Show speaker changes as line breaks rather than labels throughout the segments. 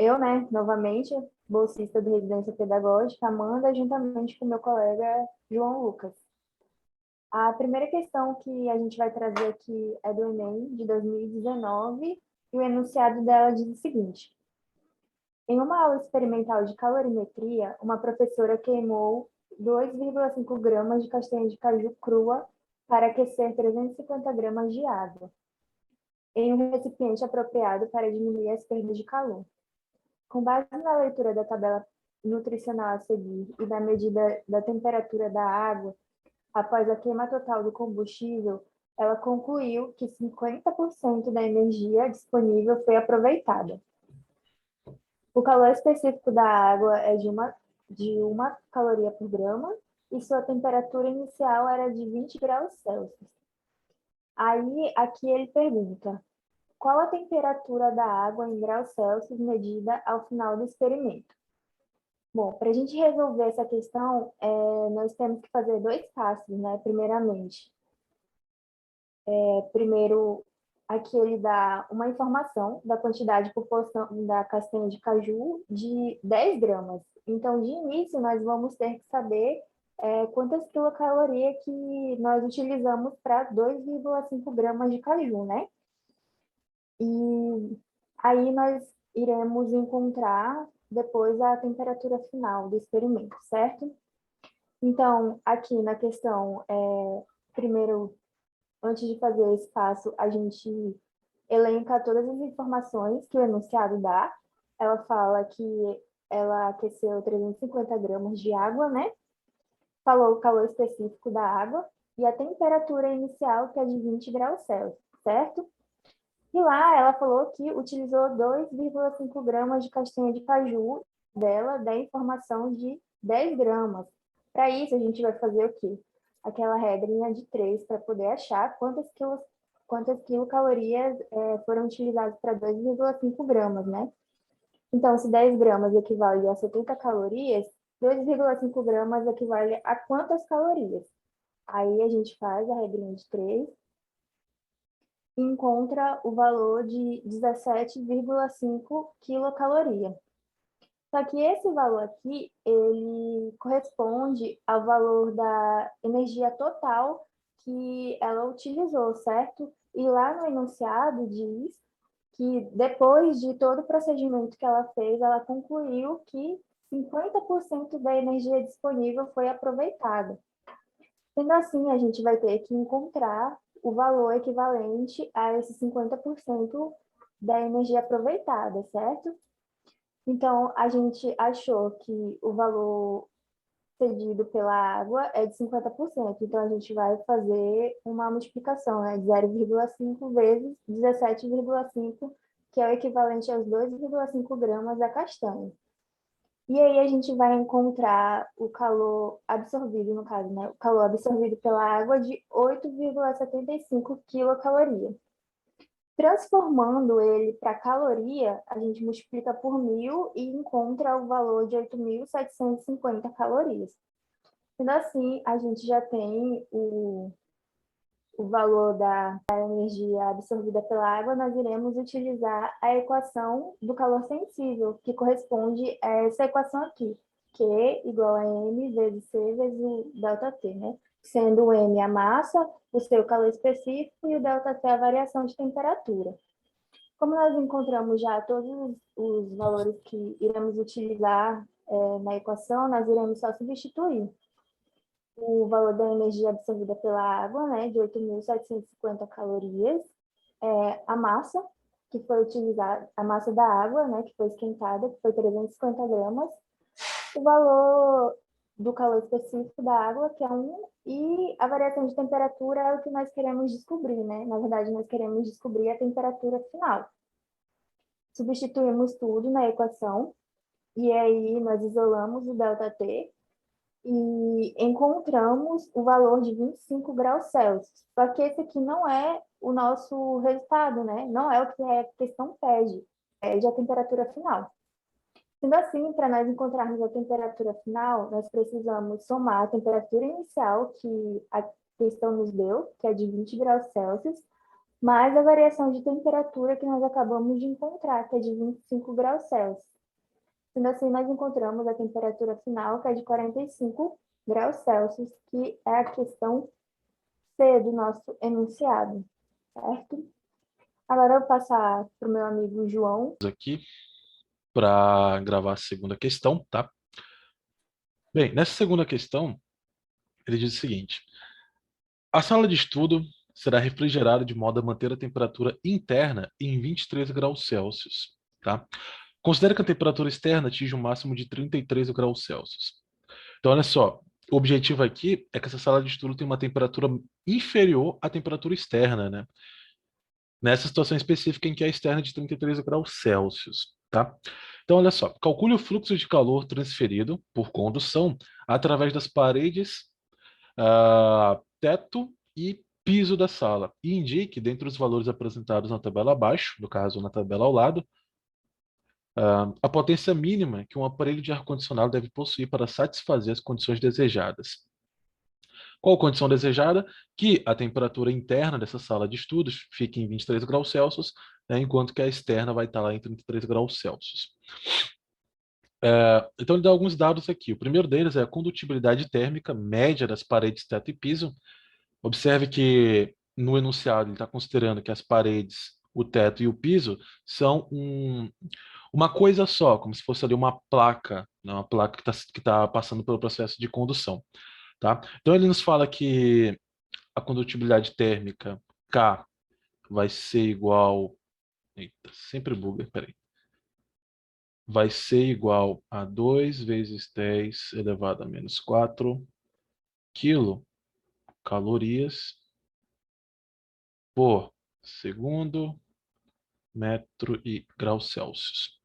Eu, né, novamente, bolsista de residência pedagógica, Amanda, juntamente com meu colega João Lucas. A primeira questão que a gente vai trazer aqui é do Enem de 2019 e o enunciado dela diz o seguinte: em uma aula experimental de calorimetria, uma professora queimou 2,5 gramas de castanha de caju crua para aquecer 350 gramas de água em um recipiente apropriado para diminuir as perdas de calor. Com base na leitura da tabela nutricional a seguir e da medida da temperatura da água, após a queima total do combustível, ela concluiu que 50% da energia disponível foi aproveitada. O calor específico da água é de uma caloria por grama e sua temperatura inicial era de 20 graus Celsius. Aí, aqui ele pergunta: qual a temperatura da água em graus Celsius medida ao final do experimento? Bom, para a gente resolver essa questão, nós temos que fazer dois passos, né? Primeiramente, primeiro, aqui ele dá uma informação da quantidade por porção da castanha de caju de 10 gramas. Então, de início, nós vamos ter que saber quantas quilocalorias que nós utilizamos para 2,5 gramas de caju, né? E aí nós iremos encontrar depois a temperatura final do experimento, certo? Então, aqui na questão, primeiro, antes de fazer esse passo, a gente elenca todas as informações que o enunciado dá. Ela fala que ela aqueceu 350 gramas de água, né? Falou o calor específico da água e a temperatura inicial, que é de 20 graus Celsius, certo? E lá ela falou que utilizou 2,5 gramas de castanha de caju dela, da informação de 10 gramas. Para isso, a gente vai fazer o quê? Aquela regrinha de 3 para poder achar quantas quilocalorias foram utilizadas para 2,5 gramas, né? Então, se 10 gramas equivale a 70 calorias, 2,5 gramas equivale a quantas calorias? Aí a gente faz a regrinha de 3 e encontra o valor de 17,5 quilocaloria. Só que esse valor aqui, ele corresponde ao valor da energia total que ela utilizou, certo? E lá no enunciado diz que depois de todo o procedimento que ela fez, ela concluiu que 50% da energia disponível foi aproveitada. Sendo assim, a gente vai ter que encontrar o valor equivalente a esse 50% da energia aproveitada, certo? Então, a gente achou que o valor cedido pela água é de 50%. Então, a gente vai fazer uma multiplicação, né, de 0,5 vezes 17,5, que é o equivalente aos 2,5 gramas da castanha. E aí a gente vai encontrar o calor absorvido, no caso, né? O calor absorvido pela água de 8,75 quilocalorias. Transformando ele para caloria, a gente multiplica por 1.000 e encontra o valor de 8.750 calorias. Sendo assim, a gente já tem o valor da energia absorvida pela água, nós iremos utilizar a equação do calor sensível, que corresponde a essa equação aqui, Q igual a M vezes C vezes o ΔT, né? Sendo o M a massa, o C o calor específico e o ΔT a variação de temperatura. Como nós encontramos já todos os valores que iremos utilizar na equação, nós iremos só substituir o valor da energia absorvida pela água, né, de 8.750 calorias, a massa que foi utilizada, a massa da água, né, que foi esquentada, que foi 350 gramas, o valor do calor específico da água, que é 1, e a variação de temperatura é o que nós queremos descobrir, né? Na verdade, nós queremos descobrir a temperatura final. Substituímos tudo na equação, e aí nós isolamos o ΔT, e encontramos o valor de 25 graus Celsius. Só que esse aqui não é o nosso resultado, né? Não é o que a questão pede, pede a temperatura final. Sendo assim, para nós encontrarmos a temperatura final, nós precisamos somar a temperatura inicial que a questão nos deu, que é de 20 graus Celsius, mais a variação de temperatura que nós acabamos de encontrar, que é de 25 graus Celsius. Sendo assim, nós encontramos a temperatura final, que é de 45 graus Celsius, que é a questão C do nosso enunciado, certo? Agora eu vou passar para o meu amigo João.
Aqui para gravar a segunda questão, tá? Bem, nessa segunda questão, ele diz o seguinte: a sala de estudo será refrigerada de modo a manter a temperatura interna em 23 graus Celsius, tá? Considere que a temperatura externa atinge um máximo de 33 graus Celsius. Então, olha só, o objetivo aqui é que essa sala de estudo tenha uma temperatura inferior à temperatura externa, né? Nessa situação específica em que a externa é de 33 graus Celsius, tá? Então, olha só, calcule o fluxo de calor transferido por condução através das paredes, teto e piso da sala. E indique, dentre os valores apresentados na tabela abaixo, no caso na tabela ao lado, a potência mínima que um aparelho de ar-condicionado deve possuir para satisfazer as condições desejadas. Qual a condição desejada? Que a temperatura interna dessa sala de estudos fique em 23 graus Celsius, né, enquanto que a externa vai estar lá em 33 graus Celsius. Então, ele dá alguns dados aqui. O primeiro deles é a condutibilidade térmica média das paredes, teto e piso. Observe que no enunciado ele está considerando que as paredes, o teto e o piso são uma coisa só, como se fosse ali uma placa, né, uma placa que tá passando pelo processo de condução. Tá? Então, ele nos fala que a condutibilidade térmica K vai ser igual. Eita, sempre buga, peraí. Vai ser igual a 2 vezes 10 elevado a menos 4 quilocalorias por segundo metro e graus Celsius.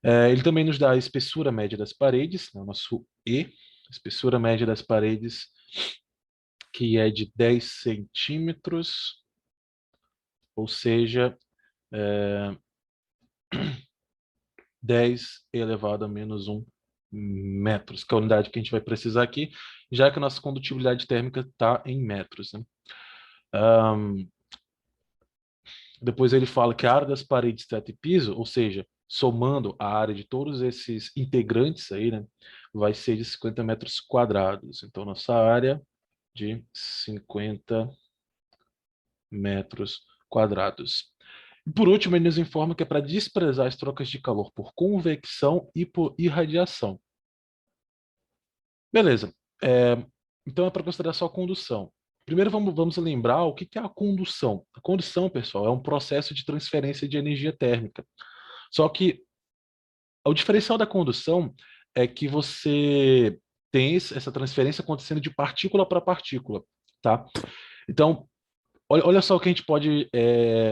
Ele também nos dá a espessura média das paredes, né, o nosso E, espessura média das paredes, que é de 10 centímetros, ou seja, 10 elevado a menos 1 metros, que é a unidade que a gente vai precisar aqui, já que a nossa condutibilidade térmica está em metros. Né? Depois ele fala que a área das paredes, teto e piso, ou seja, somando a área de todos esses integrantes aí, né, vai ser de 50 metros quadrados. Então, nossa área de 50 metros quadrados. E por último, ele nos informa que é para desprezar as trocas de calor por convecção e por irradiação. Beleza. Então é para considerar só a condução. Primeiro vamos lembrar o que é a condução. A condução, pessoal, é um processo de transferência de energia térmica. Só que o diferencial da condução é que você tem essa transferência acontecendo de partícula para partícula, tá? Então, olha só o que a gente pode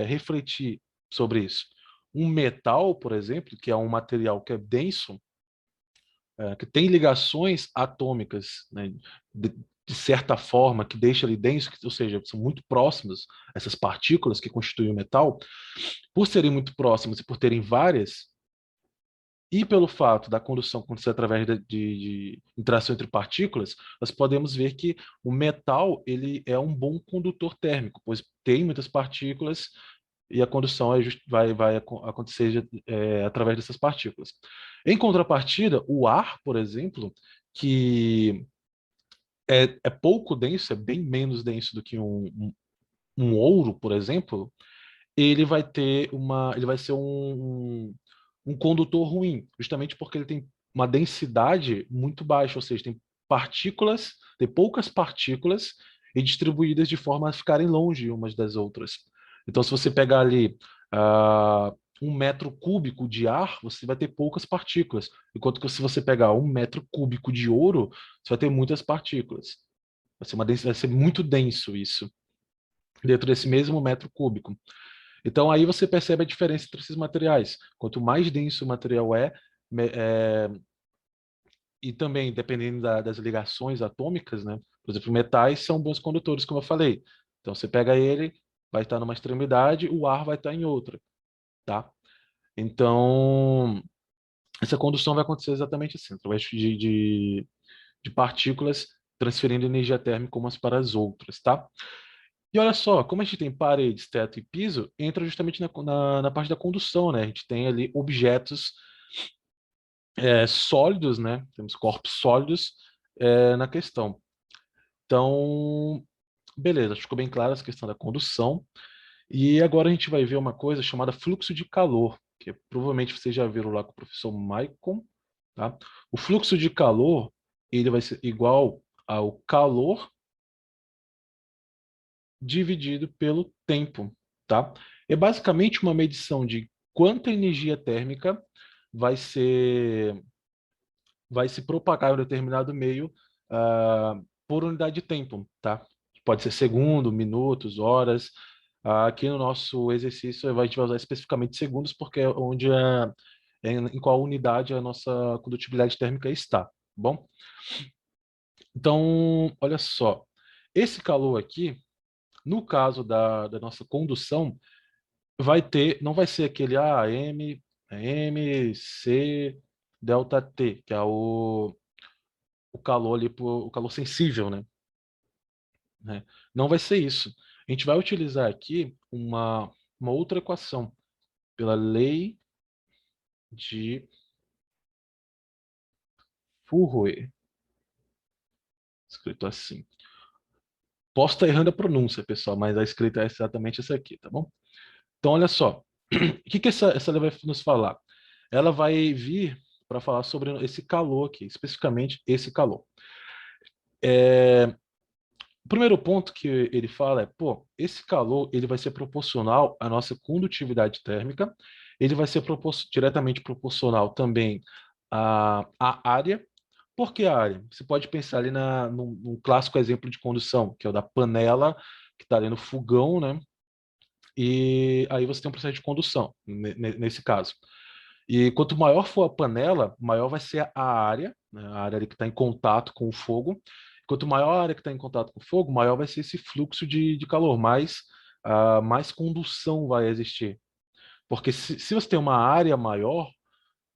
refletir sobre isso. Um metal, por exemplo, que é um material que é denso, que tem ligações atômicas, né, de certa forma, que deixa ele denso, ou seja, são muito próximas essas partículas que constituem o metal, por serem muito próximas e por terem várias, e pelo fato da condução acontecer através de interação entre partículas, nós podemos ver que o metal ele é um bom condutor térmico, pois tem muitas partículas e a condução vai acontecer através dessas partículas. Em contrapartida, o ar, por exemplo, que é pouco denso, é bem menos denso do que um ouro, por exemplo, ele vai ser um condutor ruim, justamente porque ele tem uma densidade muito baixa, ou seja, tem poucas partículas e distribuídas de forma a ficarem longe umas das outras. Então, se você pegar ali uh, 1 metro cúbico de ar, você vai ter poucas partículas, enquanto que se você pegar 1 metro cúbico de ouro, você vai ter muitas partículas. Vai ser muito denso isso, dentro desse mesmo metro cúbico. Então, aí você percebe a diferença entre esses materiais. Quanto mais denso o material e também dependendo das ligações atômicas, né? Por exemplo, metais são bons condutores, como eu falei. Então, você pega ele, vai estar numa extremidade, o ar vai estar em outra, tá? Então, essa condução vai acontecer exatamente assim, através de partículas transferindo energia térmica umas para as outras, tá? E olha só, como a gente tem paredes, teto e piso, entra justamente na parte da condução, né? A gente tem ali objetos sólidos, né? Temos corpos sólidos na questão. Então, beleza, ficou bem clara essa questão da condução. E agora a gente vai ver uma coisa chamada fluxo de calor, que provavelmente vocês já viram lá com o professor Maicon, tá? O fluxo de calor, ele vai ser igual ao calor dividido pelo tempo, tá? É basicamente uma medição de quanta energia térmica vai se propagar em um determinado meio por unidade de tempo, tá? Pode ser segundo, minutos, horas. Aqui no nosso exercício a gente vai usar especificamente segundos porque é onde em qual unidade a nossa condutibilidade térmica está, tá bom? Então, olha só, esse calor aqui, no caso da nossa condução, não vai ser aquele M, C, delta T, que é o calor ali, o calor sensível, né? Não vai ser isso. A gente vai utilizar aqui uma outra equação, pela lei de Fourier, escrito assim. Posso estar errando a pronúncia, pessoal, mas a escrita é exatamente essa aqui, tá bom? Então, olha só. O que essa lei vai nos falar? Ela vai vir para falar sobre esse calor aqui, especificamente esse calor. O primeiro ponto que ele fala é, pô, esse calor ele vai ser proporcional à nossa condutividade térmica, ele vai ser diretamente proporcional também à área. Por que a área? Você pode pensar ali num clássico exemplo de condução, que é o da panela, que está ali no fogão, né? E aí você tem um processo de condução, nesse caso. E quanto maior for a panela, maior vai ser a área, né, a área ali que está em contato com o fogo. Quanto maior a área que está em contato com o fogo, maior vai ser esse fluxo de calor, mais condução vai existir. Porque se você tem uma área maior,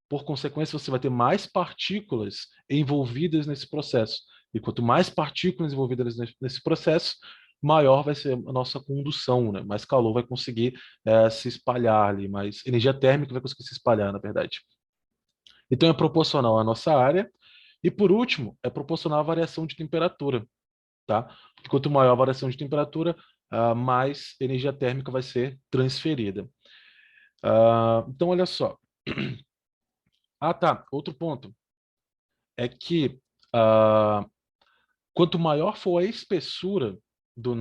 por consequência, você vai ter mais partículas envolvidas nesse processo. E quanto mais partículas envolvidas nesse processo, maior vai ser a nossa condução, né? Mais calor vai conseguir se espalhar ali, mais energia térmica vai conseguir se espalhar, na verdade. Então, é proporcional à nossa área. E, por último, é proporcional à variação de temperatura, tá? Porque quanto maior a variação de temperatura, mais energia térmica vai ser transferida. Então, olha só. Tá. Outro ponto é que quanto maior for a espessura das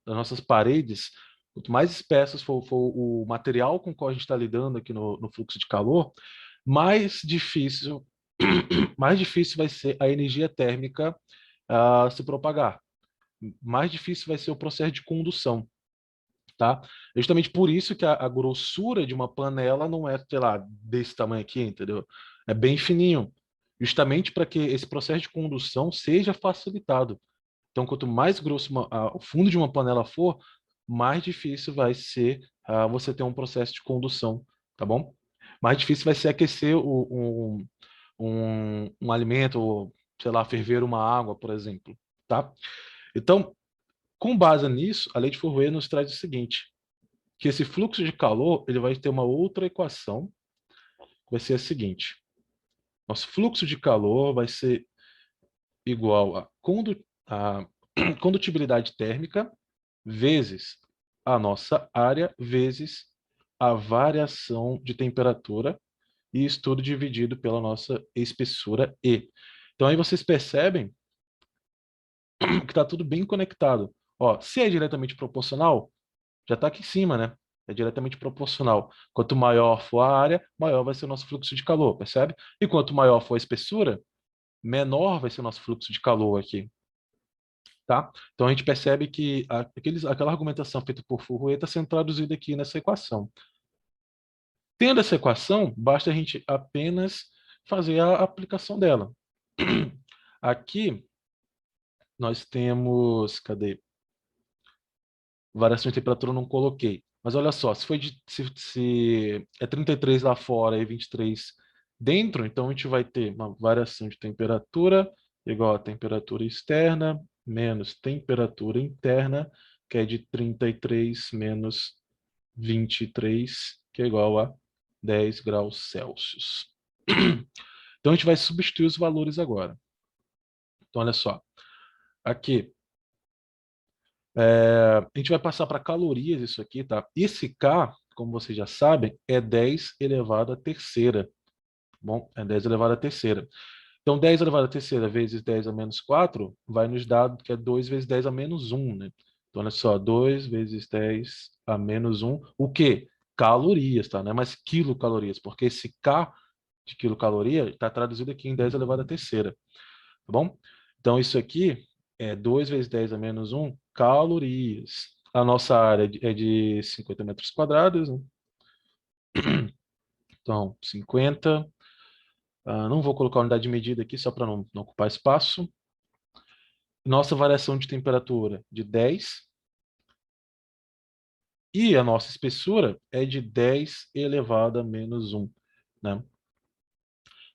nossas paredes, quanto mais espessas for o material com o qual a gente está lidando aqui no fluxo de calor, mais difícil, mais difícil vai ser a energia térmica se propagar. Mais difícil vai ser o processo de condução, tá? Justamente por isso que a grossura de uma panela não é, sei lá, desse tamanho aqui, entendeu? É bem fininho, justamente para que esse processo de condução seja facilitado. Então, quanto mais grosso o fundo de uma panela for, mais difícil vai ser você ter um processo de condução, tá bom? Mais difícil vai ser aquecer um alimento, ou, sei lá, ferver uma água, por exemplo, tá? Então, com base nisso, a lei de Fourier nos traz o seguinte, que esse fluxo de calor ele vai ter uma outra equação, que vai ser a seguinte. Nosso fluxo de calor vai ser igual a condutibilidade térmica vezes a nossa área vezes a variação de temperatura e isso tudo dividido pela nossa espessura E. Então aí vocês percebem que está tudo bem conectado. Ó, se é diretamente proporcional, já está aqui em cima, né? É diretamente proporcional. Quanto maior for a área, maior vai ser o nosso fluxo de calor, percebe? E quanto maior for a espessura, menor vai ser o nosso fluxo de calor aqui. Tá? Então a gente percebe que aquela argumentação feita por Fourier está sendo traduzida aqui nessa equação. Tendo essa equação, basta a gente apenas fazer a aplicação dela. Aqui nós temos, cadê? Variação de temperatura eu não coloquei. Mas olha só, se é 33 lá fora e 23 dentro, então a gente vai ter uma variação de temperatura igual a temperatura externa menos temperatura interna, que é de 33 menos 23, que é igual a 10 graus Celsius. Então, a gente vai substituir os valores agora. Então, olha só. Aqui, a gente vai passar para calorias isso aqui, tá? Esse K, como vocês já sabem, é 10 elevado à terceira. Bom, é 10 elevado à terceira. Então, 10 elevado à terceira vezes 10 a menos 4 vai nos dar que é 2 vezes 10 a menos 1, né? Então, olha só, 2 vezes 10 a menos 1. O quê? Calorias, tá? Não é mais quilocalorias, porque esse K de quilocaloria está traduzido aqui em 10 elevado à terceira, tá bom? Então, isso aqui é 2 vezes 10 a menos 1 calorias. A nossa área é de 50 metros quadrados, né? Então, 50. Não vou colocar a unidade de medida aqui, só para não ocupar espaço. Nossa variação de temperatura de 10. E a nossa espessura é de 10 elevado a menos 1, né?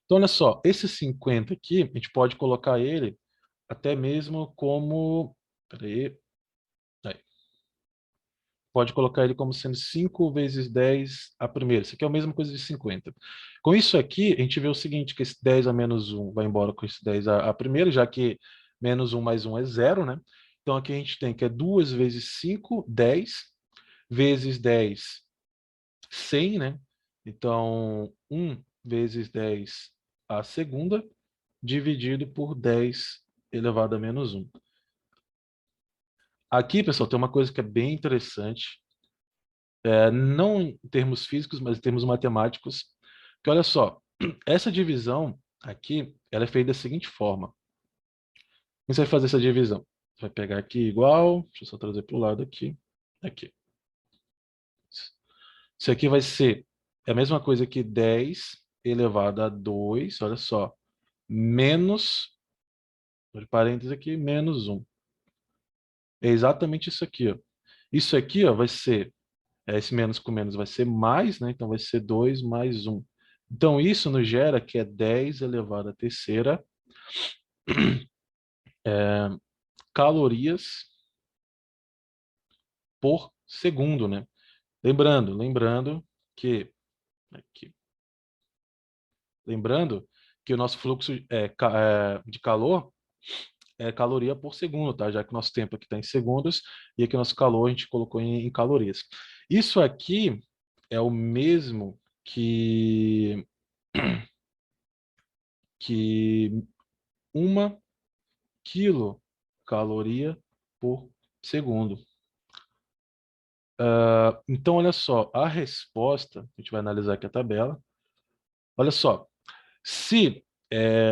Então, olha só, esse 50 aqui, a gente pode colocar ele até mesmo como... Peraí. Aí. Pode colocar ele como sendo 5 vezes 10 a primeira. Isso aqui é a mesma coisa de 50. Com isso aqui, a gente vê o seguinte, que esse 10 a menos 1 vai embora com esse 10 a primeira, já que menos 1 mais 1 é zero, né? Então, aqui a gente tem que é 2 vezes 5, 10, vezes 10, 100, né? Então, 1 vezes 10 a segunda, dividido por 10 elevado a menos 1. Aqui, pessoal, tem uma coisa que é bem interessante, não em termos físicos, mas em termos matemáticos, que olha só, essa divisão aqui, ela é feita da seguinte forma. Como você vai fazer essa divisão? Você vai pegar aqui igual, deixa eu só trazer para o lado aqui, aqui. Isso aqui vai ser a mesma coisa que 10 elevado a 2, olha só, menos, entre parênteses aqui, menos 1. É exatamente isso aqui, ó. Isso aqui, ó, vai ser, esse menos com menos vai ser mais, né? Então vai ser 2 mais 1. Então isso nos gera que é 10 elevado à terceira calorias por segundo, né? Lembrando que aqui, lembrando que o nosso fluxo de calor é caloria por segundo, tá? Já que o nosso tempo aqui está em segundos e aqui o nosso calor a gente colocou em calorias. Isso aqui é o mesmo que 1 quilocaloria por segundo. Então, olha só, a resposta, a gente vai analisar aqui a tabela. Olha só, se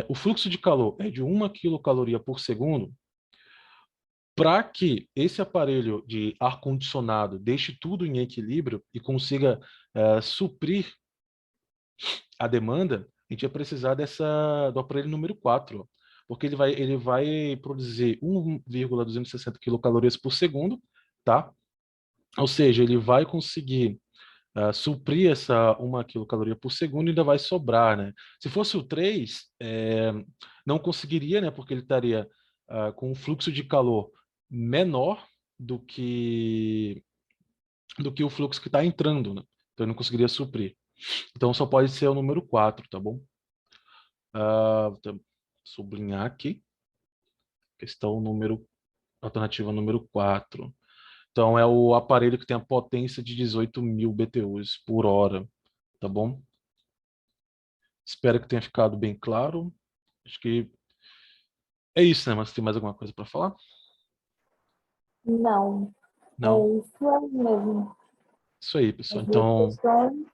o fluxo de calor é de 1 quilocaloria por segundo, para que esse aparelho de ar-condicionado deixe tudo em equilíbrio e consiga suprir a demanda, a gente vai precisar do aparelho número 4, ó, porque ele vai produzir 1,260 quilocalorias por segundo, tá? Ou seja, ele vai conseguir suprir essa 1 quilocaloria por segundo e ainda vai sobrar, né? Se fosse o 3, não conseguiria, né? Porque ele estaria com um fluxo de calor menor do que, do que o fluxo que está entrando, né? Então ele não conseguiria suprir. Então só pode ser o número 4, tá bom? Vou sublinhar aqui. Questão número, alternativa número 4. Então é o aparelho que tem a potência de 18.000 BTUs por hora, tá bom? Espero que tenha ficado bem claro. Acho que é isso, né? Mas tem mais alguma coisa para falar?
Não,
Não?
é isso aí mesmo.
Isso aí, pessoal.
As duas
Então,
questões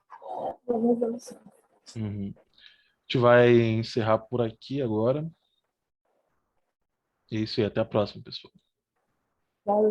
e as resoluções.
a gente vai encerrar por aqui agora. É isso aí. Até a próxima, pessoal.
Valeu.